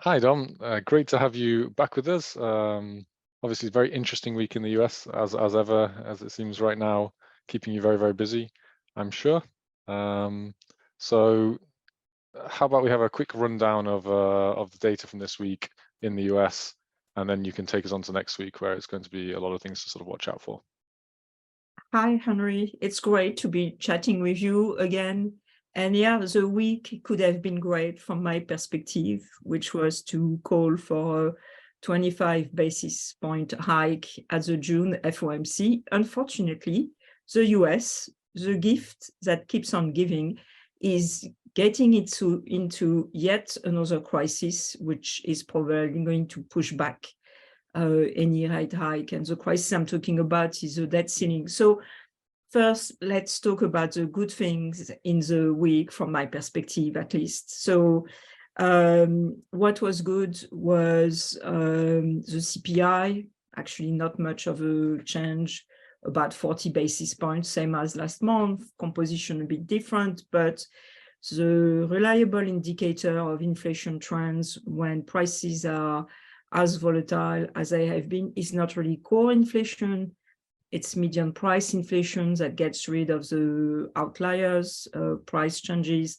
Hi, Dom. Great to have you back with us. Obviously, very interesting week in the US, as ever, as it seems right now, keeping you very, very busy, I'm sure. So how about we have a quick rundown of the data from this week in the US, and then you can take us on to next week, where it's going to be a lot of things to sort of watch out for. Hi, Henry. It's great to be chatting with you again. And yeah, the week could have been great from my perspective, which was to call for a 25 basis point hike at the June FOMC. Unfortunately, the US, the gift that keeps on giving, is getting into yet another crisis, which is probably going to push back any rate hike. And the crisis I'm talking about is the debt ceiling. So first, let's talk about the good things in the week from my perspective, at least. So what was good was the CPI, actually not much of a change, about 40 basis points, same as last month, composition a bit different, but the reliable indicator of inflation trends when prices are as volatile as they have been is not really core inflation. It's median price inflation that gets rid of the outliers, price changes.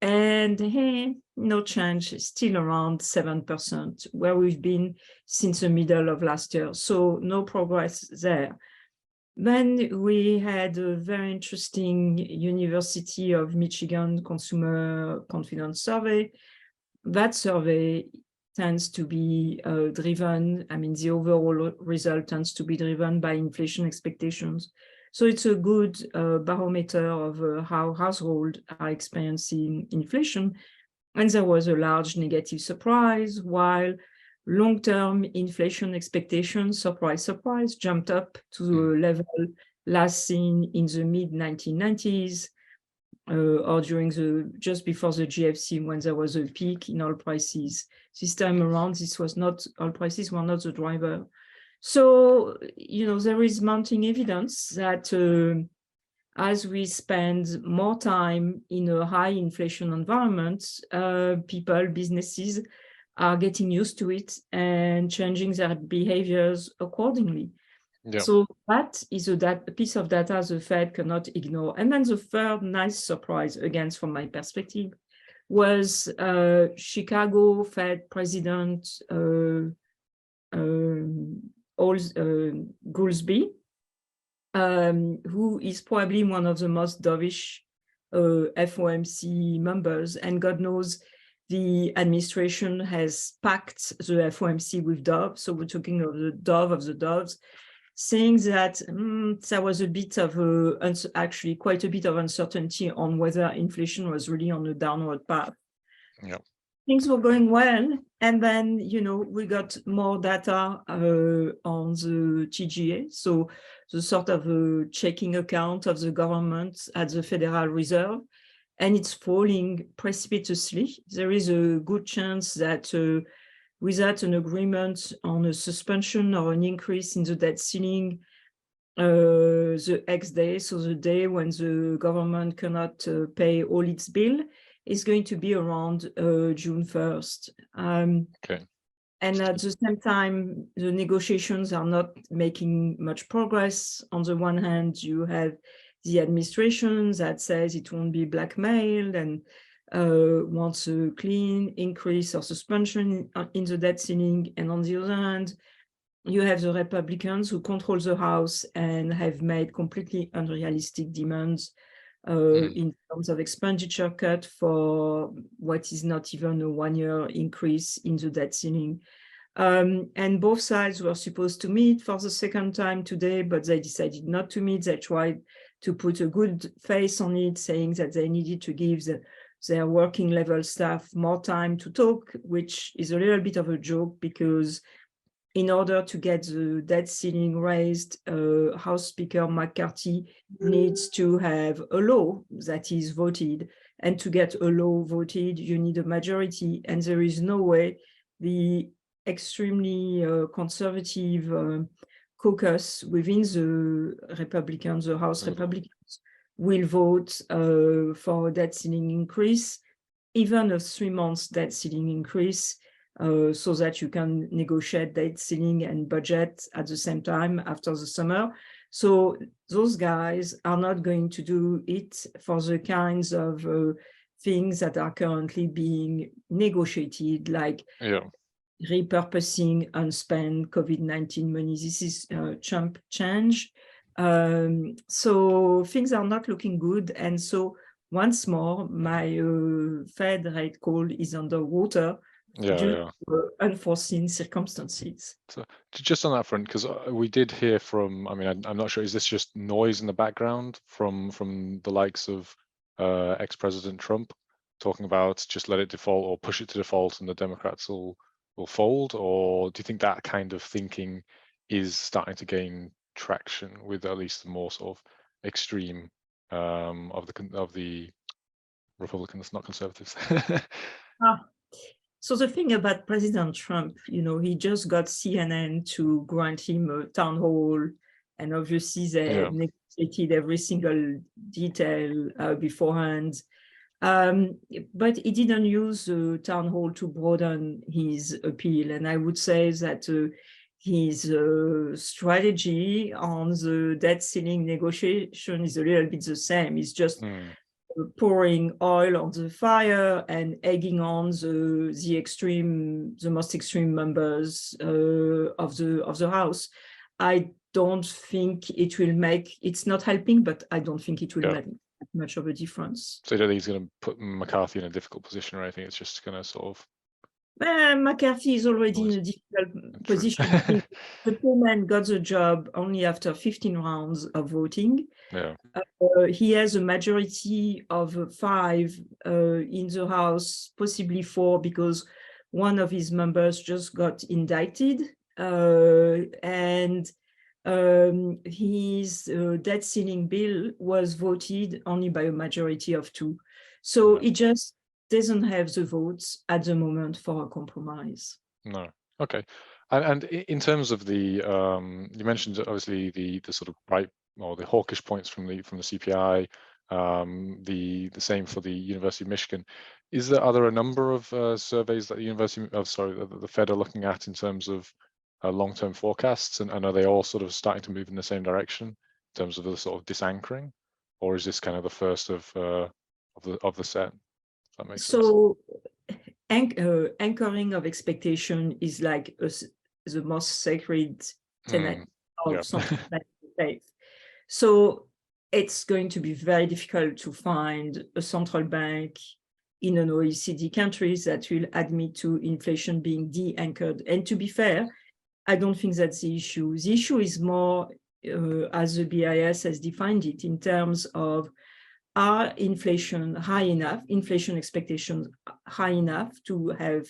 And hey, no change, still around 7%, where we've been since the middle of last year. So no progress there. Then we had a very interesting University of Michigan Consumer Confidence Survey. That survey tends to be driven, the overall result tends to be driven by inflation expectations. So it's a good barometer of how households are experiencing inflation. And there was a large negative surprise, while long-term inflation expectations, surprise, surprise, jumped up to the level last seen in the mid-1990s, or during just before the GFC, when there was a peak in oil prices. This time around, oil prices were not the driver. So, there is mounting evidence that as we spend more time in a high inflation environment, businesses are getting used to it and changing their behaviors accordingly. Yeah. So that is a piece of data the Fed cannot ignore. And then the third nice surprise, again, from my perspective, was Chicago Fed President Goolsbee, who is probably one of the most dovish FOMC members. And God knows the administration has packed the FOMC with doves. So we're talking of the dove of the doves, saying that there was actually quite a bit of uncertainty on whether inflation was really on a downward path. Yep. Things were going well, and then, we got more data on the TGA, so the sort of a checking account of the government at the Federal Reserve, and it's falling precipitously. There is a good chance that without an agreement on a suspension or an increase in the debt ceiling, the X day, so the day when the government cannot pay all its bill, is going to be around June 1st. Okay. And at the same time, the negotiations are not making much progress. On the one hand, you have the administration that says it won't be blackmailed and wants a clean increase or suspension in the debt ceiling. And on the other hand, you have the Republicans who control the House and have made completely unrealistic demands in terms of expenditure cut for what is not even a 1-year increase in the debt ceiling. And both sides were supposed to meet for the second time today, but they decided not to meet. They tried to put a good face on it, saying that they needed to give their working level staff more time to talk, which is a little bit of a joke, because in order to get the debt ceiling raised, House Speaker McCarthy needs to have a law that is voted. And to get a law voted, you need a majority. And there is no way the extremely conservative caucus within the Republicans, the House Republicans, will vote for a debt ceiling increase, even a 3-month debt ceiling increase. so that you can negotiate debt ceiling and budget at the same time after the summer. So those guys are not going to do it for the kinds of things that are currently being negotiated, like repurposing unspent COVID-19 money. This is chump change. So things are not looking good. And so once more, my Fed rate call is underwater due to unforeseen circumstances. So just on that front, because we did hear from, I mean, I'm not sure, is this just noise in the background from the likes of ex-President Trump talking about just let it default or push it to default and the Democrats will fold? Or do you think that kind of thinking is starting to gain traction with at least the more sort of extreme of the Republicans, not conservatives? So the thing about President Trump, he just got CNN to grant him a town hall, and obviously they negotiated every single detail beforehand. But he didn't use the town hall to broaden his appeal. And I would say that his strategy on the debt ceiling negotiation is a little bit the same. It's just pouring oil on the fire and egging on the most extreme members of the House. I don't think it will make, it's not helping, but I don't think it will make much of a difference. So you don't think he's going to put McCarthy in a difficult position, or anything? It's just going to sort of... McCarthy is already in a difficult position. The poor man got the job only after 15 rounds of voting. He has a majority of 5 in the House, possibly 4, because one of his members just got indicted. And his debt ceiling bill was voted only by a majority of 2. So it just doesn't have the votes at the moment for a compromise. No. Okay. And in terms of the, you mentioned obviously the sort of right or the hawkish points from the CPI, the same for the University of Michigan. Are there a number of surveys that the Fed are looking at in terms of long-term forecasts, and are they all sort of starting to move in the same direction in terms of the sort of disanchoring, or is this kind of the first of the set? If that makes sense. So anchoring of expectation is like the most sacred tenet of central bank faith. So it's going to be very difficult to find a central bank in an OECD countries that will admit to inflation being de-anchored. And to be fair, I don't think that's the issue. The issue is more, as the BIS has defined it, in terms of are inflation high enough, inflation expectations high enough to have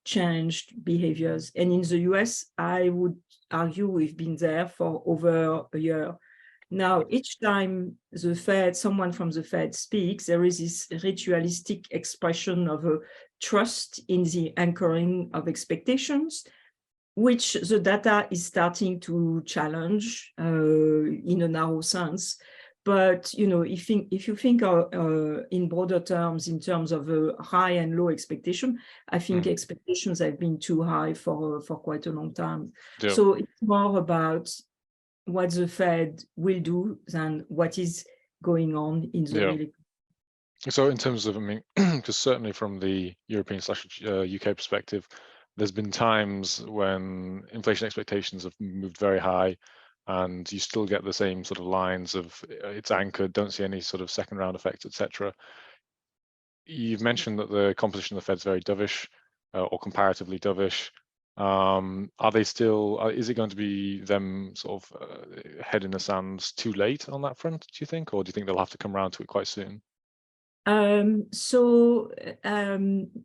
changed behaviors. And in the US, I would argue we've been there for over a year. Now, each time someone from the Fed speaks, there is this ritualistic expression of a trust in the anchoring of expectations, which the data is starting to challenge in a narrow sense. But if you think in broader terms, in terms of high and low expectation, I think expectations have been too high for quite a long time. So it's more about what the Fed will do than what is going on in the real economy. So in terms of, I mean, because certainly from the European/UK perspective, there's been times when inflation expectations have moved very high, and you still get the same sort of lines of it's anchored, don't see any sort of second round effects, etc. You've mentioned that the composition of the Fed's very dovish, or comparatively dovish. Are they still, is it going to be them sort of head in the sands too late on that front, do you think? Or do you think they'll have to come around to it quite soon?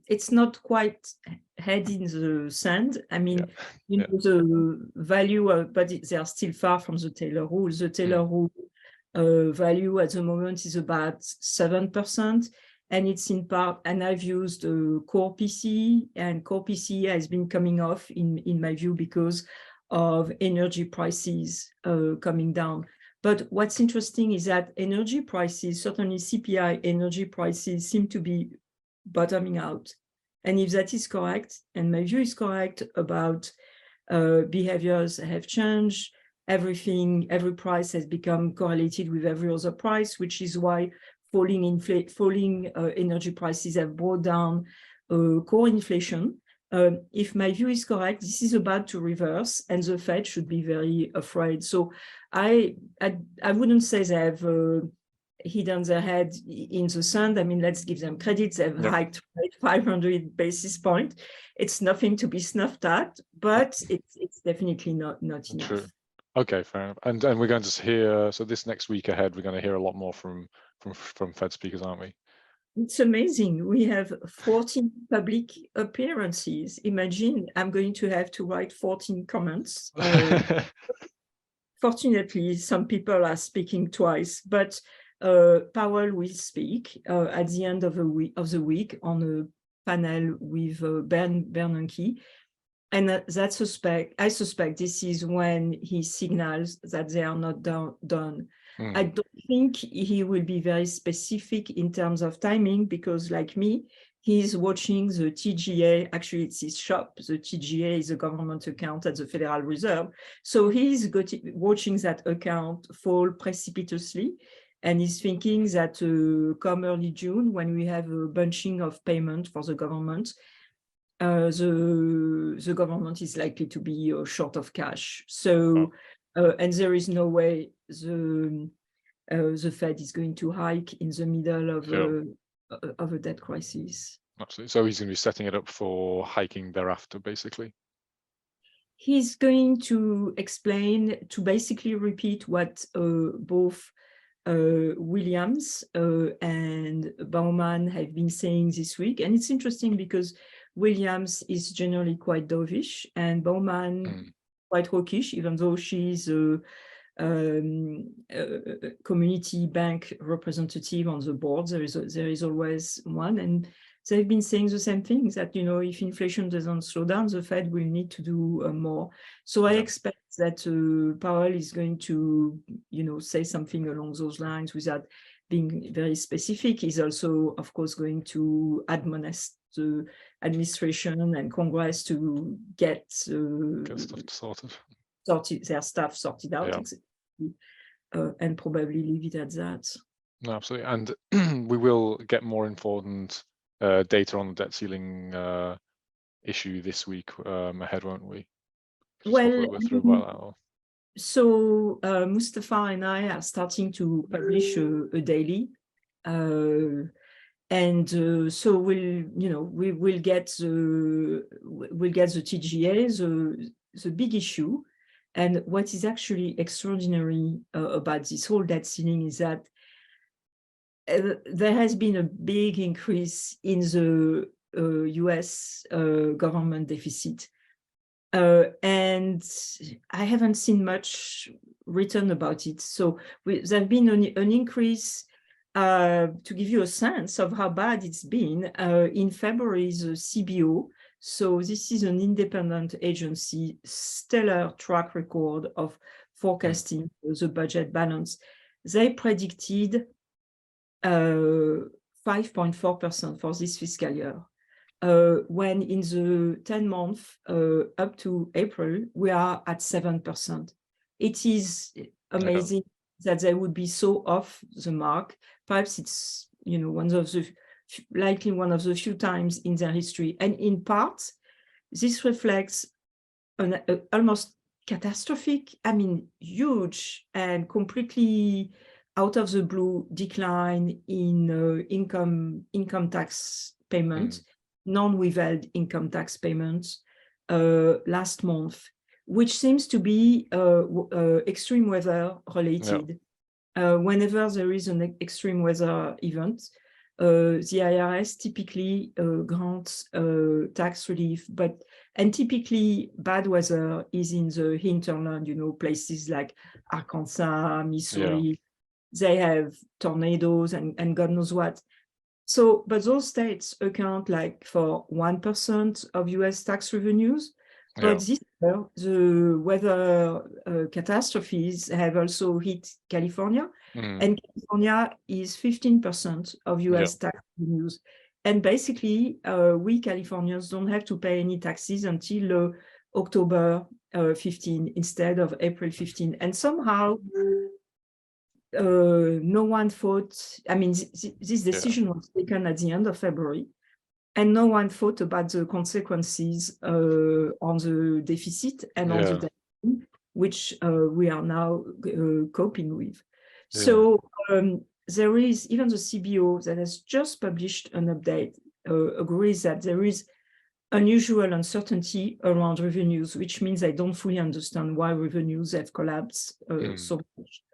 It's not quite head in the sand. I mean, the value, but they are still far from the Taylor rule. The Taylor rule value at the moment is about 7%. And it's in part, and I've used core PCE, and core PCE has been coming off in my view because of energy prices coming down. But what's interesting is that energy prices, certainly CPI energy prices, seem to be bottoming out. And if that is correct, and my view is correct about behaviors have changed, every price has become correlated with every other price, which is why falling energy prices have brought down core inflation. If my view is correct, this is about to reverse, and the Fed should be very afraid. So I wouldn't say they have hidden their head in the sand. I mean, let's give them credit. They've hiked 500 basis points. It's nothing to be snuffed at, but it's definitely not enough. True. Okay, fair enough. And we're going to hear, so this next week ahead, we're going to hear a lot more from Fed speakers, aren't we? It's amazing. We have 14 public appearances. Imagine I'm going to have to write 14 comments. Fortunately, some people are speaking twice, but Powell will speak at the end of the week on a panel with Bernanke. And I suspect this is when he signals that they are not done. I don't think he will be very specific in terms of timing, because like me, he's watching the TGA. Actually, it's his shop. The TGA is a government account at the Federal Reserve. So he's watching that account fall precipitously. And he's thinking that come early June, when we have a bunching of payment for the government, the government is likely to be short of cash. So, and there is no way the Fed is going to hike in the middle of a debt crisis. Absolutely. So he's going to be setting it up for hiking thereafter, basically. He's going to explain, to basically repeat what both Williams and Bauman have been saying this week. And it's interesting because Williams is generally quite dovish, and Bauman quite hawkish, even though she's a community bank representative on the board. There is always one, and they've been saying the same thing, that, you know, if inflation doesn't slow down, the Fed will need to do more. So I expect that Powell is going to, you know, say something along those lines without being very specific. He's also, of course, going to admonish the administration and Congress to get stuff their stuff sorted out, and probably leave it at that. No, absolutely. And we will get more informed data on the debt ceiling issue this week ahead, won't we? So Mustafa and I are starting to publish a daily, and so we'll get the TGA, the big issue. And what is actually extraordinary about this whole debt ceiling is that there has been a big increase in the US government deficit. And I haven't seen much written about it. So there's been an increase. To give you a sense of how bad it's been, in February, the CBO, so this is an independent agency, stellar track record of forecasting the budget balance. They predicted 5.4% for this fiscal year. When in the 10 months up to April, we are at 7%. It is amazing that they would be so off the mark. Perhaps it's, you know, one of the few times in their history. And in part, this reflects an almost catastrophic, I mean, huge and completely out of the blue decline in income tax payments, non-withheld income tax payments last month, which seems to be extreme weather related. Whenever there is an extreme weather event, the IRS typically grants tax relief, and typically bad weather is in the hinterland, you know, places like Arkansas, Missouri. They have tornadoes and God knows what. So, but those states account like for 1% of US tax revenues. But this year, the weather catastrophes have also hit California, and California is 15% of US tax revenues. And basically, we Californians don't have to pay any taxes until October 15 instead of April 15. And somehow, no one thought, I mean, this decision was taken at the end of February, and no one thought about the consequences on the deficit and on the debt, which we are now coping with. So there is, even the CBO that has just published an update agrees that there is unusual uncertainty around revenues, which means I don't fully understand why revenues have collapsed so much.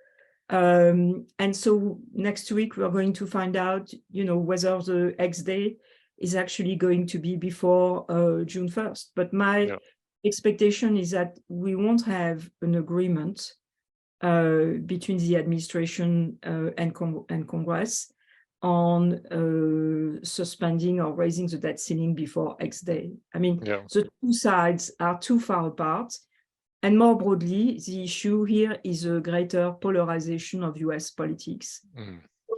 And so next week, we're going to find out, whether the X day is actually going to be before June 1st. But my expectation is that we won't have an agreement between the administration and Congress on suspending or raising the debt ceiling before X day. I mean, the two sides are too far apart. And more broadly, the issue here is a greater polarization of US politics.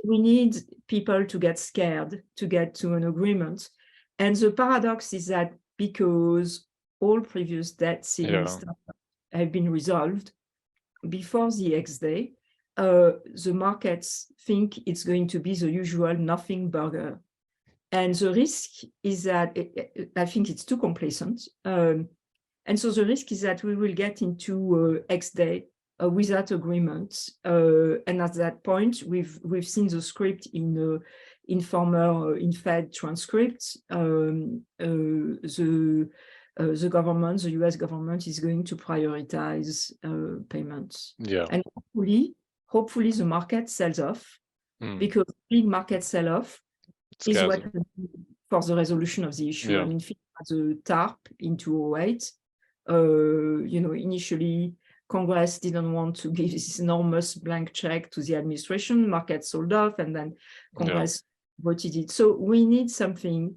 We need people to get scared to get to an agreement. And the paradox is that because all previous debt ceilings have been resolved before the X day, the markets think it's going to be the usual nothing burger. And the risk is that, I think it's too complacent. And so the risk is that we will get into X day without agreement. And at that point, we've seen the script in Fed transcripts. The government, the US government, is going to prioritize payments. And hopefully the market sells off, because big market sell-off is what we need for the resolution of the issue. I mean, the TARP in 2008, initially Congress didn't want to give this enormous blank check to the administration, market sold off, and then Congress voted it. So we need something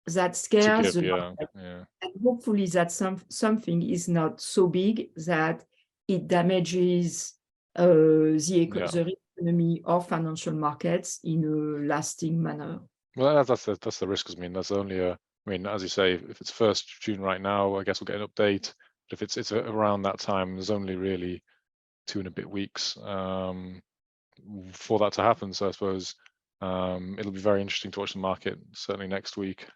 that scares the market. And hopefully that something is not so big that it damages the economy or financial markets in a lasting manner. Well, that's the risk. I mean, that's only as you say, if it's 1st June right now, I guess we'll get an update. But if it's around that time, there's only really 2 and a bit weeks for that to happen. So I suppose it'll be very interesting to watch the market, certainly next week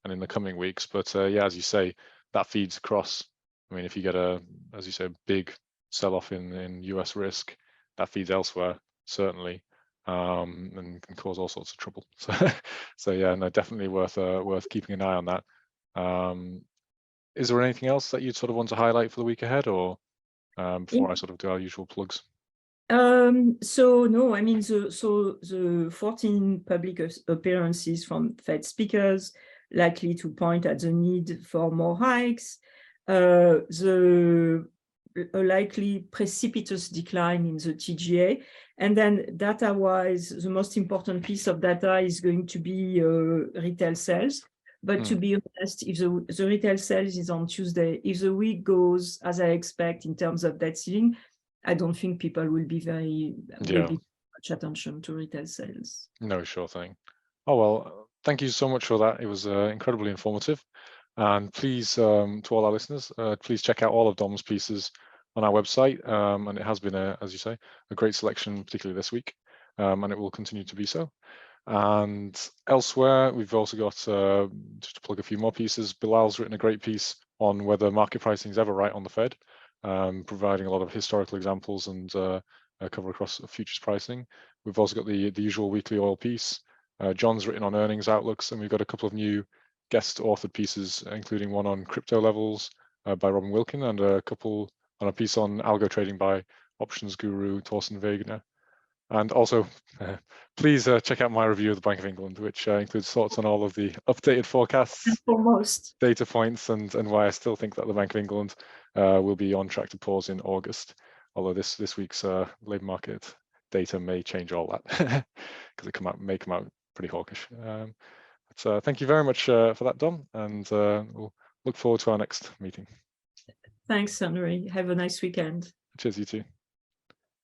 and in the coming weeks. But as you say, that feeds across. I mean, if you get as you say, a big sell-off in US risk, that feeds elsewhere, certainly, and can cause all sorts of trouble. So no, definitely worth keeping an eye on that. Is there anything else that you'd sort of want to highlight for the week ahead, or before I sort of do our usual plugs? So no, I mean, the 14 public appearances from Fed speakers likely to point at the need for more hikes, a likely precipitous decline in the TGA. And then data-wise, the most important piece of data is going to be retail sales. But to be honest, if the retail sales is on Tuesday, if the week goes as I expect in terms of debt ceiling, I don't think people will be much attention to retail sales. No, sure thing. Oh, well, thank you so much for that. It was incredibly informative. And please, to all our listeners, please check out all of Dom's pieces on our website. And it has been, as you say, a great selection, particularly this week. And it will continue to be so. And elsewhere, we've also got, just to plug a few more pieces, Bilal's written a great piece on whether market pricing is ever right on the Fed, providing a lot of historical examples and cover across futures pricing. We've also got the usual weekly oil piece. John's written on earnings outlooks, and we've got a couple of new guest authored pieces, including one on crypto levels by Robin Wilkin, and a couple on a piece on algo trading by options guru Thorsten Wegener. And also, please check out my review of the Bank of England, which includes thoughts on all of the updated forecasts, data points, and why I still think that the Bank of England will be on track to pause in August. Although this week's labour market data may change all that, because it may come out pretty hawkish. But thank you very much for that, Dom, and we'll look forward to our next meeting. Thanks, Henry. Have a nice weekend. Cheers, you too.